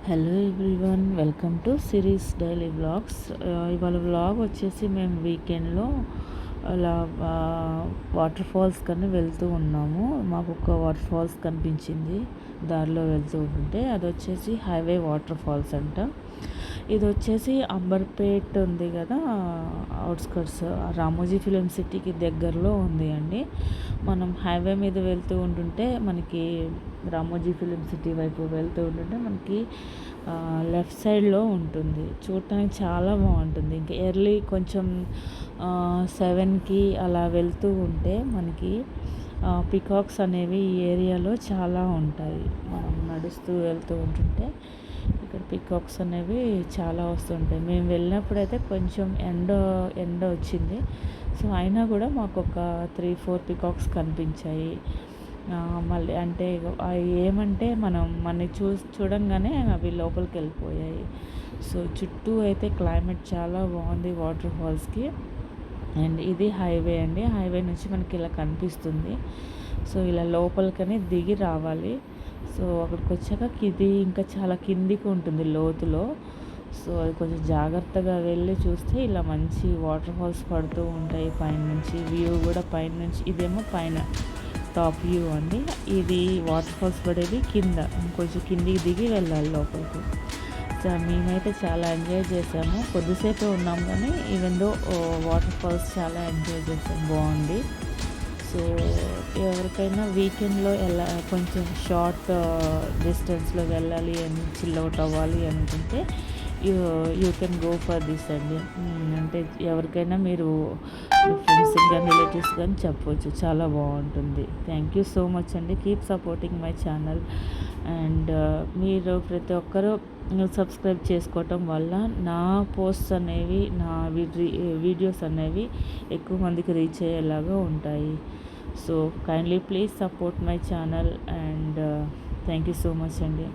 Hello everyone, welcome to series daily vlogs. ఇవాళ vlog వచ్చేసి మేము వీకెండ్లో అలా వాటర్ ఫాల్స్ కన్నా వెళ్తూ ఉన్నాము. మాకు ఒక వాటర్ ఫాల్స్ కనిపించింది దారిలో వెళ్తూ ఉంటే. అది వచ్చేసి హైవే వాటర్ ఫాల్స్ అంట. ఇది వచ్చేసి అంబర్పేట్ ఉంది కదా, అవుట్స్కట్స్ రామోజీ ఫిలిం సిటీకి దగ్గరలో ఉంది అండి. మనం హైవే మీద వెళ్తూ ఉంటుంటే మనకి రామోజీ ఫిలిం సిటీ వైపు వెళ్తూ ఉంటుంటే మనకి లెఫ్ట్ సైడ్లో ఉంటుంది. చూడటానికి చాలా బాగుంటుంది. ఇంకా ఎర్లీ కొంచెం 7కి అలా వెళ్తూ ఉంటే మనకి పికాక్స్ అనేవి ఈ ఏరియాలో చాలా ఉంటాయి. మనం నడుస్తూ వెళ్తూ ఉంటుంటే ఇక్కడ పికాక్స్ అనేవి చాలా వస్తుంటాయి. మేము వెళ్ళినప్పుడైతే కొంచెం ఎండ వచ్చింది. సో అయినా కూడా మాకు ఒక 3-4 పికాక్స్ కనిపించాయి. మళ్ళీ అంటే అవి ఏమంటే మనని చూడంగానే అవి లోపలికి వెళ్ళిపోయాయి. సో చుట్టూ అయితే క్లైమేట్ చాలా బాగుంది వాటర్ ఫాల్స్కి. అండ్ ఇది హైవే అండి. హైవే నుంచి మనకి ఇలా కనిపిస్తుంది. సో ఇలా లోపలికని దిగి రావాలి. సో అక్కడికి వచ్చాక ఇది ఇంకా చాలా కిందికి ఉంటుంది లోతులో. సో అది కొంచెం జాగ్రత్తగా వెళ్ళి చూస్తే ఇలా మంచి వాటర్ ఫాల్స్ పడుతూ ఉంటాయి పైనుంచి. వ్యూ కూడా పైనుంచి, ఇదేమో పైన టాప్ వ్యూ అండి. ఇది వాటర్ ఫాల్స్ పడేది కింద, ఇంకొంచెం కిందికి దిగి వెళ్ళాలి లోపలికి. సో మేమైతే చాలా ఎంజాయ్ చేసాము. కొద్దిసేపే ఉన్నాం కానీ ఈవెన్ దో వాటర్ ఫాల్స్ చాలా ఎంజాయ్ చేసాం, బాగుంది. సో ఎవరికైనా వీకెండ్లో కొంచెం షార్ట్ డిస్టెన్స్లో వెళ్ళాలి అని చిల్ అవుట్ అవ్వాలి అనుకుంటే you can go for this అండి. అంటే ఎవరికైనా మీరు ఫ్రెండ్స్ కానీ రిలేటివ్స్ కానీ చెప్పవచ్చు, చాలా బాగుంటుంది. థ్యాంక్ యూ సో మచ్ అండి. Keep supporting my channel. And మీరు ప్రతి ఒక్కరూ సబ్స్క్రైబ్ చేసుకోవటం వల్ల నా పోస్ట్స్ అనేవి, నా వీడియోస్ అనేవి ఎక్కువ మందికి రీచ్ అయ్యేలాగా ఉంటాయి. So kindly please support my channel and thank you so much అండి.